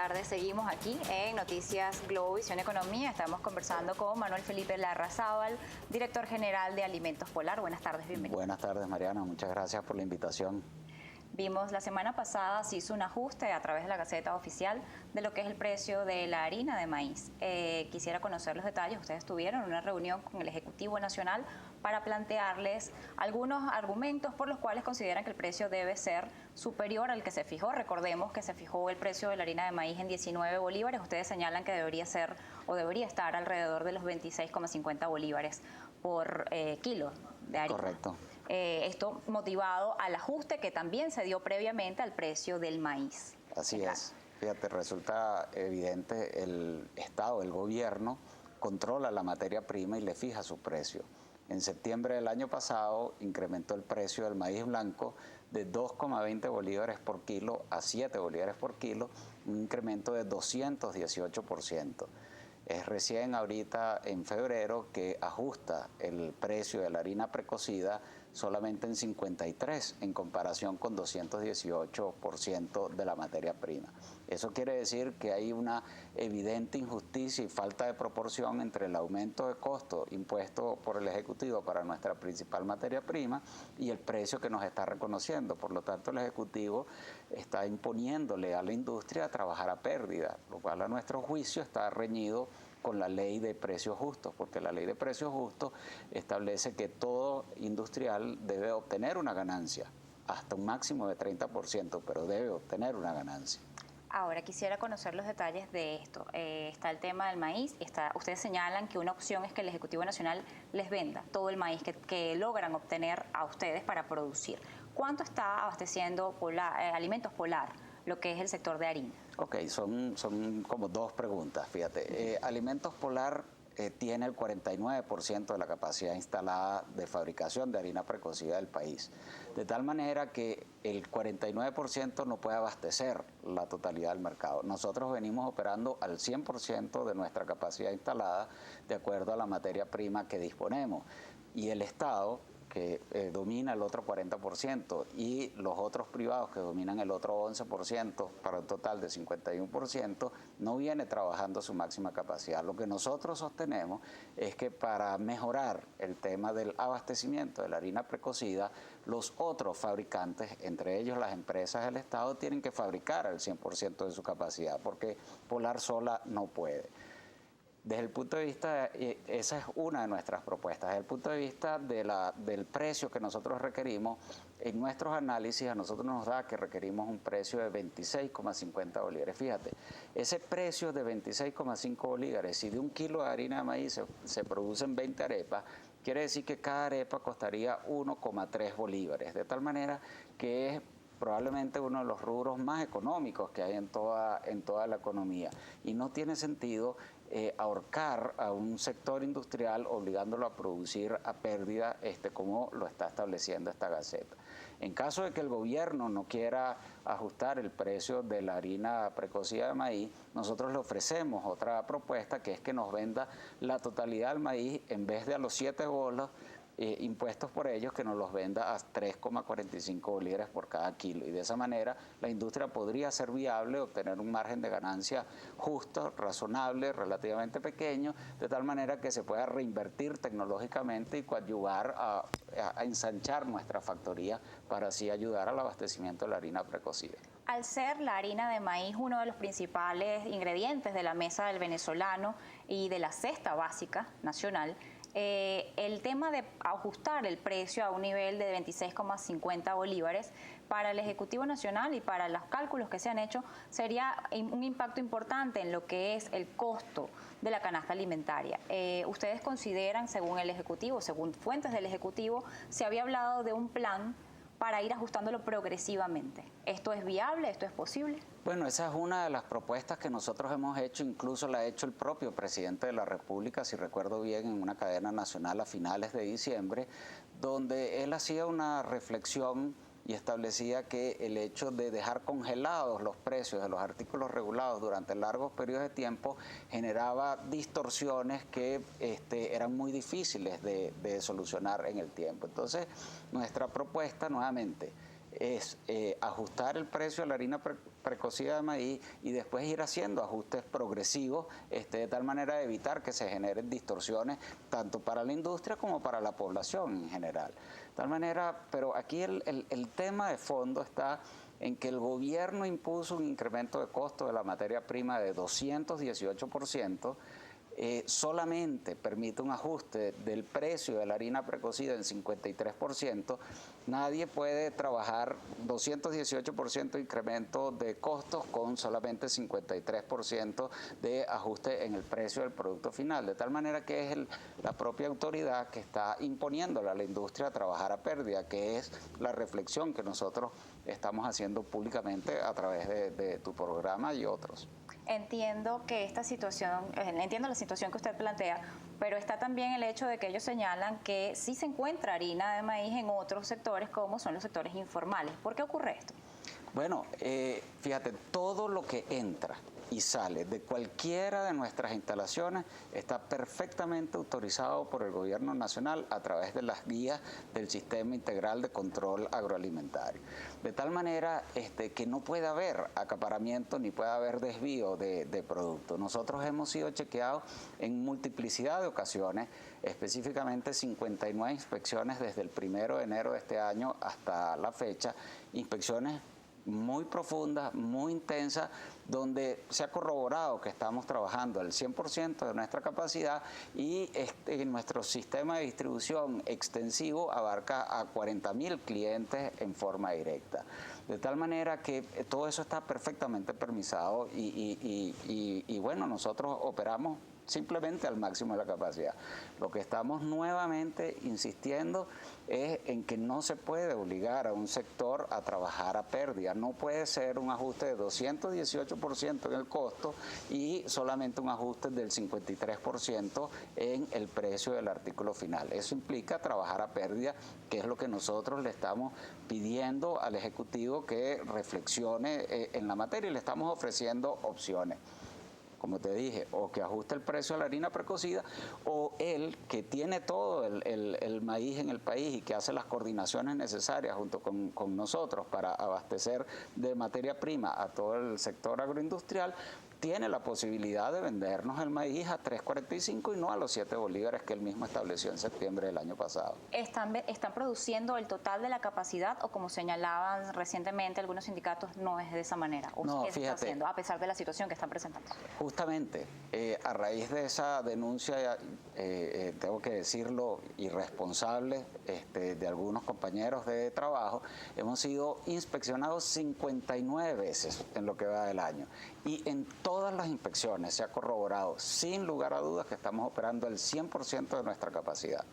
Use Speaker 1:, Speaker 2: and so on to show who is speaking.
Speaker 1: tardes. Seguimos aquí en Noticias Globovisión Economía. Estamos conversando con Manuel Felipe Larrazábal, director general de Alimentos Polar. Buenas tardes, bienvenido.
Speaker 2: Buenas tardes, Mariana. Muchas gracias por la invitación.
Speaker 1: Vimos la semana pasada, se hizo un ajuste a través de la Gaceta Oficial de lo que es el precio de la harina de maíz. Quisiera conocer los detalles. Ustedes tuvieron una reunión con el Ejecutivo Nacional para plantearles algunos argumentos por los cuales consideran que el precio debe ser superior al que se fijó. Recordemos que se fijó el precio de la harina de maíz en 19 bolívares. Ustedes señalan que debería ser o debería estar alrededor de los 26,50 bolívares por kilo de harina.
Speaker 2: Correcto.
Speaker 1: Esto motivado al ajuste que también se dio previamente al precio del maíz.
Speaker 2: Así es. Fíjate, resulta evidente, el Estado, el gobierno, controla la materia prima y le fija su precio. En septiembre del año pasado incrementó el precio del maíz blanco de 2,20 bolívares por kilo a 7 bolívares por kilo, un incremento de 218%. Es recién ahorita en febrero que ajusta el precio de la harina precocida solamente en 53 en comparación con 218% de la materia prima. Eso quiere decir que hay una evidente injusticia y falta de proporción entre el aumento de costo impuesto por el Ejecutivo para nuestra principal materia prima y el precio que nos está reconociendo. Por lo tanto, el Ejecutivo está imponiéndole a la industria a trabajar a pérdida, lo cual a nuestro juicio está reñido con la ley de precios justos, porque la ley de precios justos establece que todo industrial debe obtener una ganancia, hasta un máximo de 30%, pero debe obtener una ganancia.
Speaker 1: Ahora quisiera conocer los detalles de esto. Está el tema del maíz. Ustedes señalan que una opción es que el Ejecutivo Nacional les venda todo el maíz que logran obtener a ustedes para producir. ¿Cuánto está abasteciendo Alimentos Polar, lo que es el sector de harina?
Speaker 2: Ok, son como dos preguntas, fíjate. Alimentos Polar tiene el 49% de la capacidad instalada de fabricación de harina precocida del país. De tal manera que el 49% no puede abastecer la totalidad del mercado. Nosotros venimos operando al 100% de nuestra capacidad instalada de acuerdo a la materia prima que disponemos. Y el Estado, que domina el otro 40%, y los otros privados que dominan el otro 11%, para un total de 51%, no viene trabajando a su máxima capacidad. Lo que nosotros sostenemos es que para mejorar el tema del abastecimiento de la harina precocida, los otros fabricantes, entre ellos las empresas del Estado, tienen que fabricar al 100% de su capacidad, porque Polar sola no puede. Desde el punto de vista, esa es una de nuestras propuestas. Desde el punto de vista del precio que nosotros requerimos, en nuestros análisis a nosotros nos da que requerimos un precio de 26,50 bolívares. Fíjate, ese precio de 26,5 bolívares, si de un kilo de harina de maíz se producen 20 arepas, quiere decir que cada arepa costaría 1,3 bolívares. De tal manera que es probablemente uno de los rubros más económicos que hay en toda la economía. Y no tiene sentido ahorcar a un sector industrial obligándolo a producir a pérdida como lo está estableciendo esta Gaceta. En caso de que el gobierno no quiera ajustar el precio de la harina precocida de maíz, nosotros le ofrecemos otra propuesta, que es que nos venda la totalidad del maíz en vez de a los 7 bolos impuestos por ellos, que nos los venda a 3,45 bolívares por cada kilo. Y de esa manera la industria podría ser viable, obtener un margen de ganancia justo, razonable, relativamente pequeño, de tal manera que se pueda reinvertir tecnológicamente y coadyuvar a ensanchar nuestra factoría para así ayudar al abastecimiento de la harina precocida.
Speaker 1: Al ser la harina de maíz uno de los principales ingredientes de la mesa del venezolano y de la cesta básica nacional, el tema de ajustar el precio a un nivel de 26,50 bolívares para el Ejecutivo Nacional y para los cálculos que se han hecho sería un impacto importante en lo que es el costo de la canasta alimentaria. ¿Ustedes consideran, según el Ejecutivo, según fuentes del Ejecutivo, se había hablado de un plan para ir ajustándolo progresivamente? ¿Esto es viable? ¿Esto es posible?
Speaker 2: Bueno, esa es una de las propuestas que nosotros hemos hecho, incluso la ha hecho el propio presidente de la República, si recuerdo bien, en una cadena nacional a finales de diciembre, donde él hacía una reflexión y establecía que el hecho de dejar congelados los precios de los artículos regulados durante largos periodos de tiempo generaba distorsiones que eran muy difíciles de solucionar en el tiempo. Entonces, nuestra propuesta nuevamente es ajustar el precio de la harina precocida de maíz y después ir haciendo ajustes progresivos de tal manera de evitar que se generen distorsiones tanto para la industria como para la población en general. De tal manera, pero aquí el tema de fondo está en que el gobierno impuso un incremento de costo de la materia prima de 218%, solamente permite un ajuste del precio de la harina precocida en 53%, nadie puede trabajar 218% incremento de costos con solamente 53% de ajuste en el precio del producto final, de tal manera que es la propia autoridad que está imponiéndole a la industria a trabajar a pérdida, que es la reflexión que nosotros estamos haciendo públicamente a través de tu programa y otros.
Speaker 1: Entiendo que esta situación, entiendo la situación que usted plantea, pero está también el hecho de que ellos señalan que sí se encuentra harina de maíz en otros sectores, como son los sectores informales. ¿Por qué ocurre esto?
Speaker 2: Bueno, fíjate, todo lo que entra y sale de cualquiera de nuestras instalaciones está perfectamente autorizado por el gobierno nacional a través de las guías del Sistema Integral de Control Agroalimentario. De tal manera que no puede haber acaparamiento ni puede haber desvío de productos. Nosotros hemos sido chequeados en multiplicidad de ocasiones, específicamente 59 inspecciones desde el 1 de enero de este año hasta la fecha, inspecciones muy profunda, muy intensa, donde se ha corroborado que estamos trabajando al 100% de nuestra capacidad y nuestro sistema de distribución extensivo abarca a 40.000 clientes en forma directa. De tal manera que todo eso está perfectamente permisado y bueno, nosotros operamos simplemente al máximo de la capacidad. Lo que estamos nuevamente insistiendo es en que no se puede obligar a un sector a trabajar a pérdida. No puede ser un ajuste de 218% en el costo y solamente un ajuste del 53% en el precio del artículo final. Eso implica trabajar a pérdida, que es lo que nosotros le estamos pidiendo al Ejecutivo que reflexione en la materia y le estamos ofreciendo opciones. Como te dije, o que ajuste el precio a la harina precocida, o él, que tiene todo el maíz en el país y que hace las coordinaciones necesarias junto con nosotros para abastecer de materia prima a todo el sector agroindustrial, tiene la posibilidad de vendernos el maíz a 3.45 y no a los 7 bolívares que él mismo estableció en septiembre del año pasado.
Speaker 1: ¿Están produciendo el total de la capacidad o, como señalaban recientemente algunos sindicatos, no es de esa manera? ¿O
Speaker 2: no,
Speaker 1: qué se está
Speaker 2: fíjate,
Speaker 1: haciendo a pesar de la situación que están presentando?
Speaker 2: Justamente, a raíz de esa denuncia, tengo que decirlo, irresponsable de algunos compañeros de trabajo, hemos sido inspeccionados 59 veces en lo que va del año. Y en todas las inspecciones se ha corroborado, sin lugar a dudas, que estamos operando al 100% de nuestra capacidad.